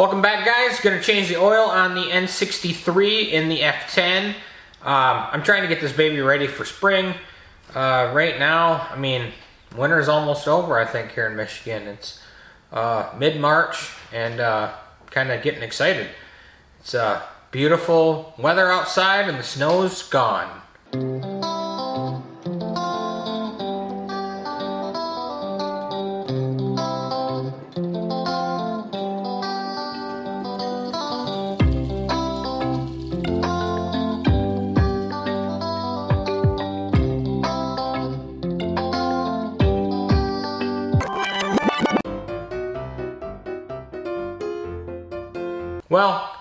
Welcome back, guys. Going to change the oil on the N63 in the F10. I'm trying to get this baby ready for spring. Right now, I mean, winter's almost over, I think, here in Michigan. It's mid-March and kind of getting excited. It's beautiful weather outside and the snow's gone. Well,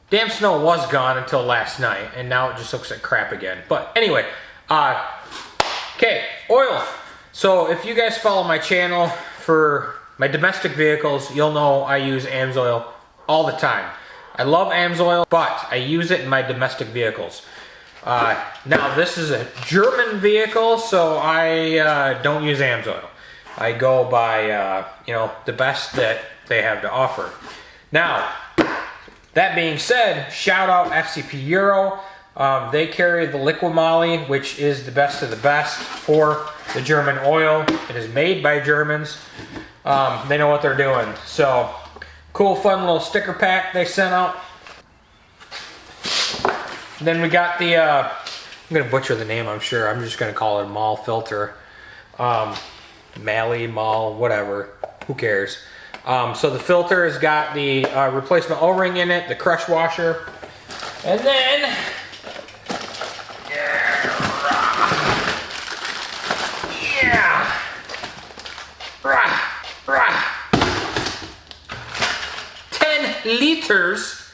damn snow was gone until last night, and now it just looks like crap again. But anyway, okay, oil. So if you guys follow my channel for my domestic vehicles, you'll know I use AMSOIL all the time. I love AMSOIL, but I use it in my domestic vehicles. Now this is a German vehicle, so I don't use AMSOIL. I go by you know, the best that they have to offer. Now, that being said, shout out FCP Euro. They carry the LiquiMoly, which is the best of the best for the German oil. It is made by Germans. They know what they're doing. So, cool, fun little sticker pack they sent out. Then we got the, I'm going to butcher the name, I'm sure. I'm just going to call it a Mahle filter. Mahle, Mahle, whatever. Who cares? So the filter has got the replacement O-ring in it, the crush washer, and then yeah, 10 liters,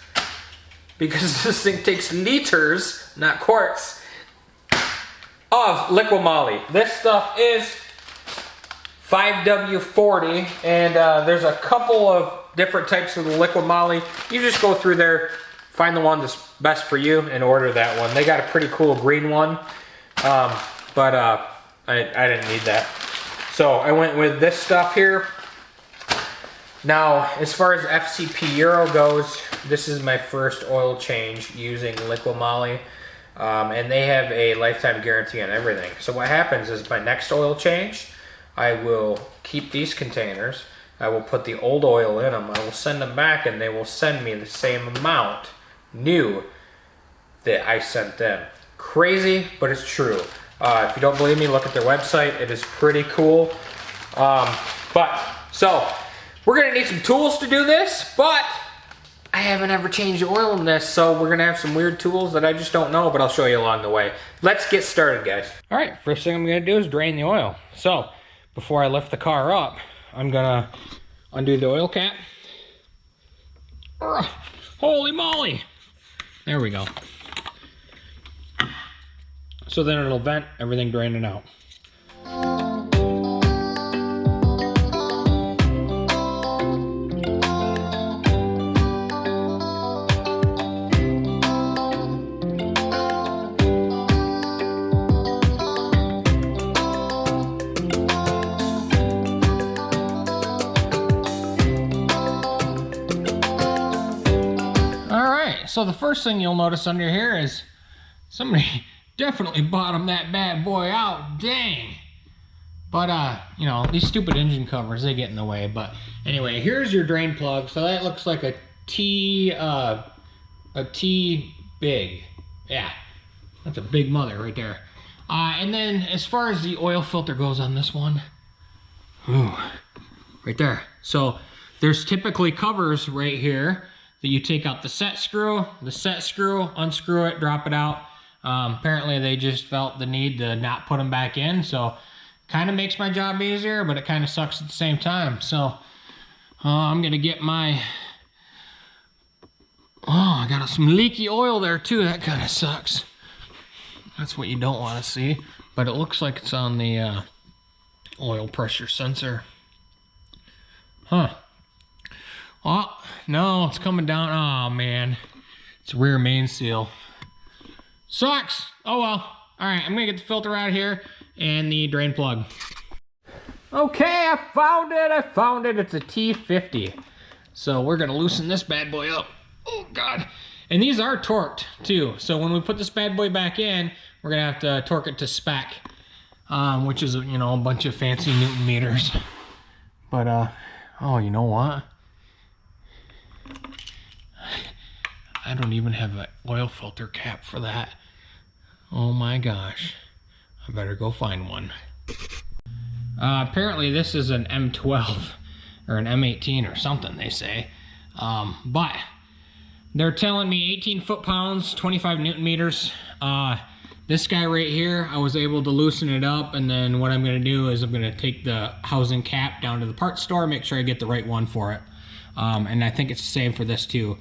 because this thing takes liters, not quarts, of LiquiMoly. This stuff is 5W40, and there's a couple of different types of the LiquiMoly. You just go through there, find the one that's best for you, and order that one. They got a pretty cool green one, but I didn't need that. So I went with this stuff here. Now, as far as FCP Euro goes, this is my first oil change using LiquiMoly, and they have a lifetime guarantee on everything. So what happens is my next oil change, I will keep these containers, I will put the old oil in them, I will send them back, and they will send me the same amount new that I sent them. Crazy, but it's true. If you don't believe me, look at their website. It is pretty cool. So, we're going to need some tools to do this, but I haven't ever changed the oil in this, so we're going to have some weird tools that I just don't know, but I'll show you along the way. Let's get started, guys. All right, first thing I'm going to do is drain the oil. So, before I lift the car up, I'm gonna undo the oil cap. Holy moly! There we go. So then it'll vent everything draining out. So the first thing you'll notice under here is somebody definitely bottomed that bad boy out, dang. But you know, these stupid engine covers, they get in the way. But anyway, here's your drain plug. So that looks like a T big. Yeah, that's a big mother right there. And then as far as the oil filter goes on this one, ooh, right there. So there's typically covers right here that you take out the set screw, unscrew it, drop it out. Apparently they just felt the need to not put them back in, so kind of makes my job easier, but it kind of sucks at the same time. So I'm gonna get my, I got some leaky oil there too. That kind of sucks. That's what you don't want to see, but it looks like it's on the oil pressure sensor. Huh. Oh, no, it's coming down. Oh, man. It's a rear main seal. Sucks. Oh, well. All right, I'm going to get the filter out of here and the drain plug. Okay, I found it. It's a T50. So we're gonna loosen this bad boy up. Oh God. And these are torqued too. So when we put this bad boy back in, we're gonna have to torque it to spec, which is, you know, a bunch of fancy Newton meters. But oh, you know what? I don't even have an oil filter cap for that. Oh my gosh. I better go find one. Apparently this is an M12 or an M18 or something, they say. But they're telling me 18 foot-pounds, 25 Newton meters. This guy right here, I was able to loosen it up, and then what I'm gonna do is I'm gonna take the housing cap down to the parts store, make sure I get the right one for it. And I think it's the same for this too.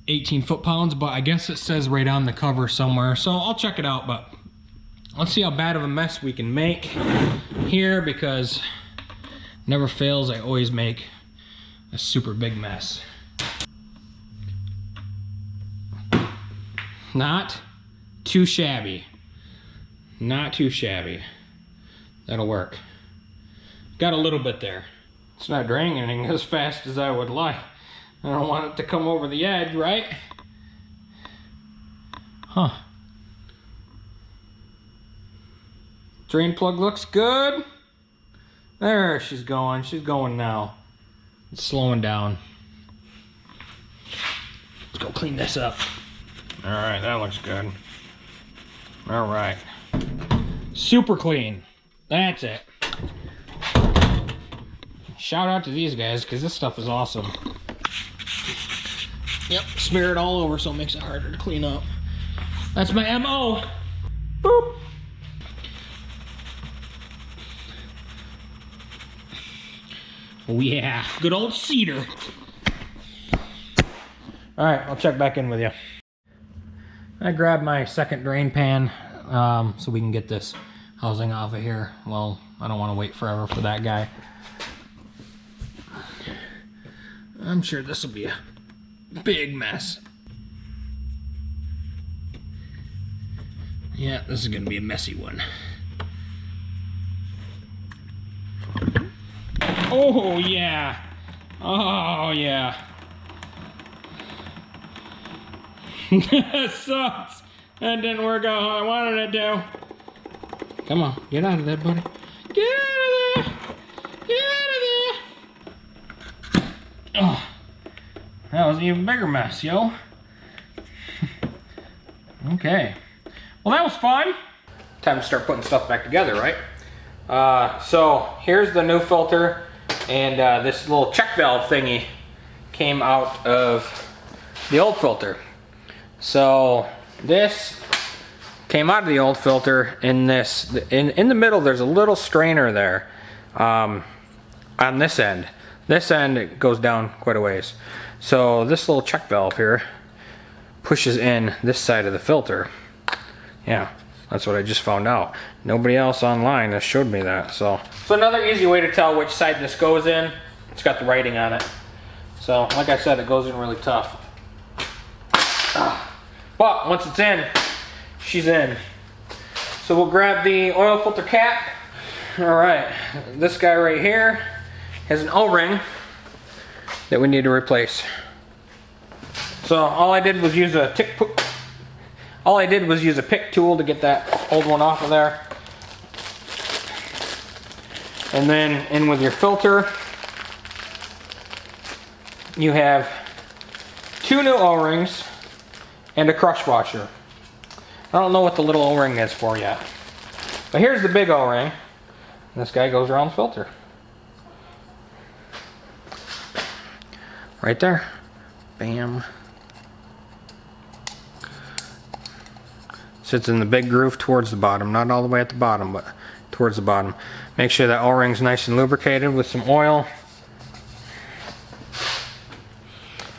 18 foot-pounds, but I guess it says right on the cover somewhere, so I'll check it out. But let's see how bad of a mess we can make here, because never fails, I always make a super big mess. Not too shabby. Not too shabby. That'll work. Got a little bit there. It's not draining as fast as I would like. I don't want it to come over the edge, right? Huh. Drain plug looks good. There, she's going. She's going now. It's slowing down. Let's go clean this up. All right, that looks good. All right. Super clean. That's it. Shout out to these guys, because this stuff is awesome. Yep, smear it all over so it makes it harder to clean up. That's my MO. Boop. Oh yeah, good old cedar. All right, I'll check back in with you. I grabbed my second drain pan so we can get this housing off of here. Well, I don't want to wait forever for that guy. I'm sure this will be a big mess. Yeah, this is going to be a messy one. Oh yeah. Oh yeah. That sucks. That didn't work out how I wanted it to. Come on, get out of there, buddy. Get out of there. Get out of there. Oh, that was an even bigger mess, yo. Okay. Well, that was fun. Time to start putting stuff back together, right? So here's the new filter, and this little check valve thingy came out of the old filter. So this came out of the old filter in this, in the middle there's a little strainer there on this end. This end it goes down quite a ways. So this little check valve here pushes in this side of the filter. Yeah, that's what I just found out. Nobody else online has showed me that. So another easy way to tell which side this goes in, it's got the writing on it. So like I said, it goes in really tough. But once it's in, she's in. So we'll grab the oil filter cap. All right, this guy right here has an O-ring that we need to replace. So all I did was use a pick tool to get that old one off of there. And then in with your filter, you have 2 new O-rings and a crush washer. I don't know what the little O-ring is for yet. But here's the big O-ring. This guy goes around the filter. Right there. Bam. Sits in the big groove towards the bottom. Not all the way at the bottom, but towards the bottom. Make sure that O-ring's nice and lubricated with some oil.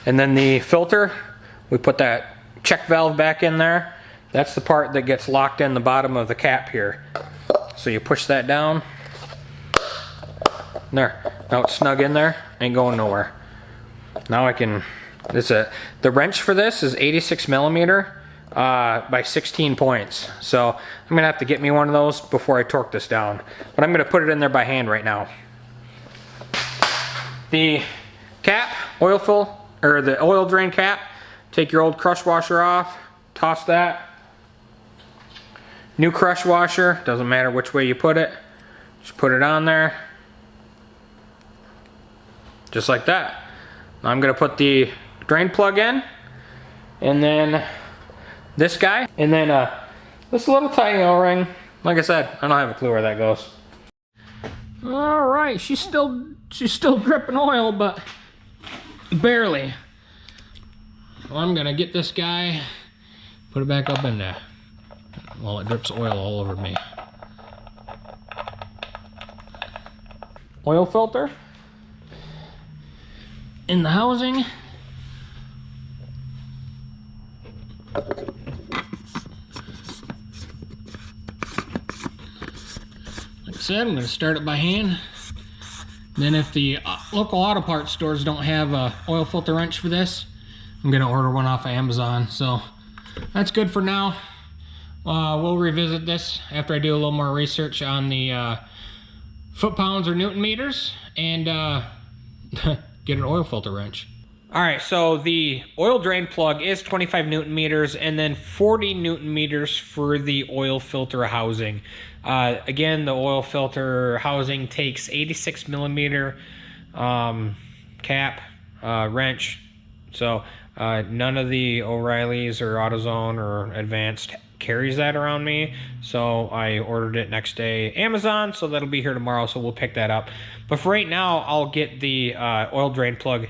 And then the filter, we put that check valve back in there. That's the part that gets locked in the bottom of the cap here. So you push that down. There. Now it's snug in there. Ain't going nowhere. Now I can... the wrench for this is 86 millimeter by 16 points. So I'm going to have to get me one of those before I torque this down. But I'm going to put it in there by hand right now. The cap, oil fill, or the oil drain cap. Take your old crush washer off, toss that. New crush washer, doesn't matter which way you put it. Just put it on there. Just like that. Now I'm gonna put the drain plug in, and then this guy, and then this little tiny O-ring. Like I said, I don't have a clue where that goes. All right, she's still dripping oil, but barely. Well, I'm gonna get this guy, put it back up in there. Well, it drips oil all over me. Oil filter in the housing. Like I said, I'm going to start it by hand. Then if the local auto parts stores don't have a oil filter wrench for this, I'm going to order one off of Amazon. So that's good for now. We'll revisit this after I do a little more research on the foot-pounds or Newton meters and get an oil filter wrench. All right, so the oil drain plug is 25 Newton meters and then 40 Newton meters for the oil filter housing. Again, the oil filter housing takes 86 millimeter cap wrench. So none of the O'Reilly's or AutoZone or Advanced carries that around me, so I ordered it next day Amazon, so that'll be here tomorrow, so we'll pick that up. But for right now, I'll get the oil drain plug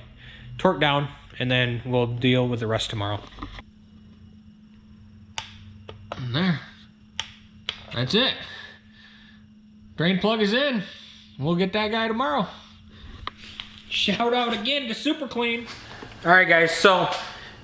torqued down, and then we'll deal with the rest tomorrow. And there, that's it. Drain plug is in. We'll get that guy tomorrow. Shout out again to Super Clean. All right, guys, so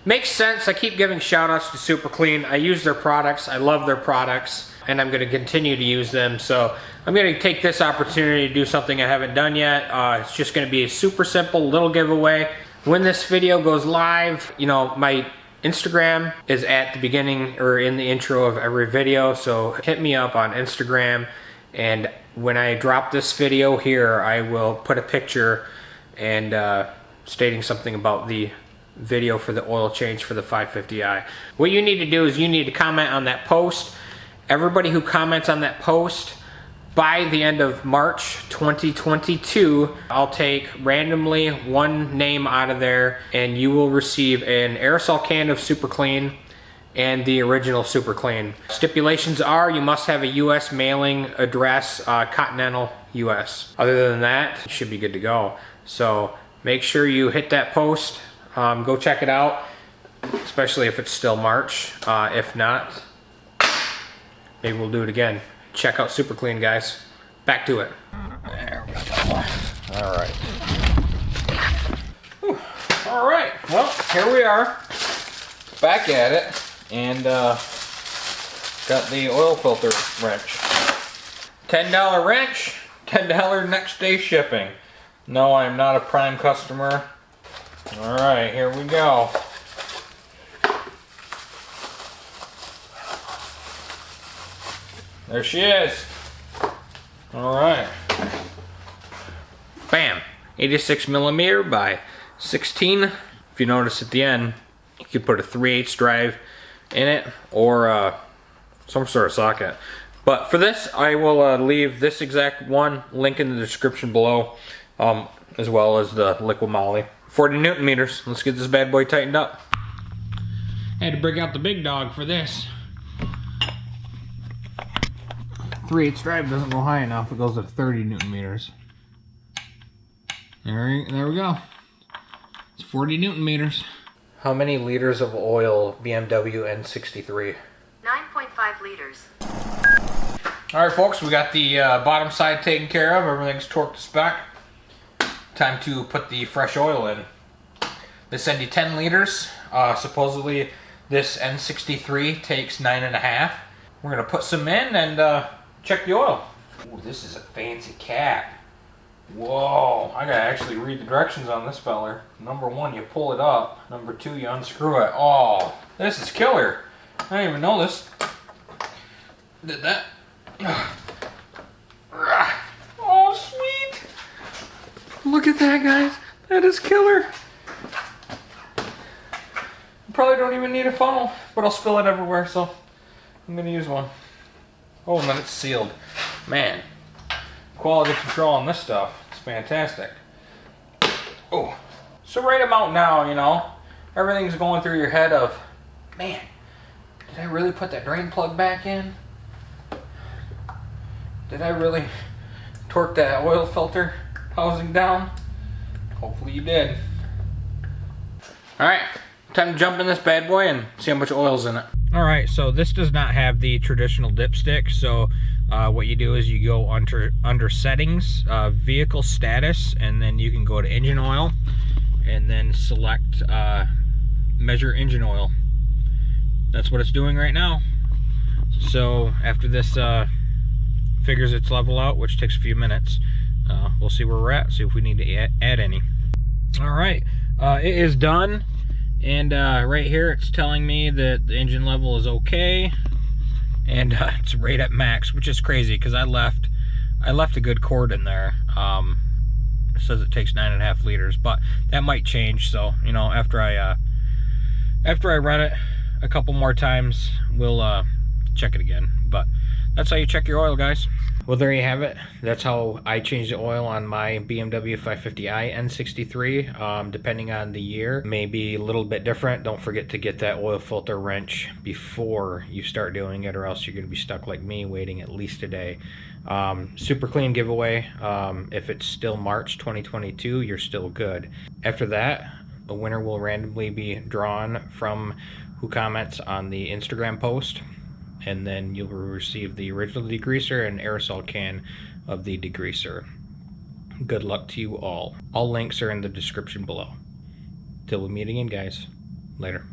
makes sense. I keep giving shout outs to Super Clean. I use their products. I love their products, and I'm going to continue to use them. So I'm going to take this opportunity to do something I haven't done yet. It's just going to be a super simple little giveaway. When this video goes live, you know, my Instagram is at the beginning or in the intro of every video. So hit me up on Instagram, and when I drop this video here, I will put a picture and stating something about the video for the oil change for the 550i. What you need to do is you need to comment on that post. Everybody who comments on that post by the end of March 2022, I'll take randomly one name out of there, and you will receive an aerosol can of Super Clean and the original Super Clean. Stipulations are you must have a US mailing address, Continental US. Other than that, you should be good to go. So make sure you hit that post. Go check it out, especially if it's still March. If not, maybe we'll do it again. Check out Super Clean, guys. Back to it. There we go. All right. Whew. All right. Well, here we are. Back at it. And got the oil filter wrench. $10 wrench, $10 next day shipping. No, I'm not a Prime customer. All right, here we go. There she is. All right. Bam. 86 millimeter by 16. If you notice at the end, you could put a 3/8 drive in it or some sort of socket. But for this, I will leave this exact one link in the description below, as well as the LiquiMoly. 40 Newton meters. Let's get this bad boy tightened up. Had to bring out the big dog for this. 3/8 drive doesn't go high enough. It goes at 30 Newton meters. There we go. It's 40 Newton meters. How many liters of oil BMW N63? 9.5 liters. Alright folks, we got the bottom side taken care of. Everything's torqued to spec. Time to put the fresh oil in. This send you 10 liters. Supposedly this N63 takes 9.5. We're going to put some in and check the oil. Ooh, this is a fancy cap. Whoa, I gotta actually read the directions on this feller. Number 1, you pull it up. Number 2, you unscrew it. Oh, this is killer. I didn't even know this did that. Oh, sweet. Look at that, guys. That is killer. Probably don't even need a funnel, but I'll spill it everywhere, so I'm gonna use one. Oh, and then it's sealed. Man, quality control on this stuff. It's fantastic. Oh, so right about now, you know, everything's going through your head of, man, did I really put that drain plug back in? Did I really torque that oil filter housing down? Hopefully you did. Alright, time to jump in this bad boy and see how much oil's in it. Alright, so this does not have the traditional dipstick, so what you do is you go under settings, vehicle status, and then you can go to engine oil, and then select measure engine oil. That's what it's doing right now. So after this figures its level out, which takes a few minutes, we'll see where we're at, see if we need to add any. Alright, it is done, and right here it's telling me that the engine level is okay, and it's right at max, which is crazy because I left a good cord in there. It says it takes 9.5 liters, but that might change, so you know, after I run it a couple more times, we'll check it again. But that's how you check your oil, guys. Well, there you have it. That's how I changed the oil on my BMW 550i N63. Depending on the year, maybe a little bit different. Don't forget to get that oil filter wrench before you start doing it, or else you're going to be stuck like me waiting at least a day. Super clean giveaway. If it's still March 2022, you're still good. After that, a winner will randomly be drawn from who comments on the Instagram post, and then you'll receive the original degreaser and aerosol can of the degreaser. Good luck to you all. All links are in the description below. Till we meet again, guys. Later.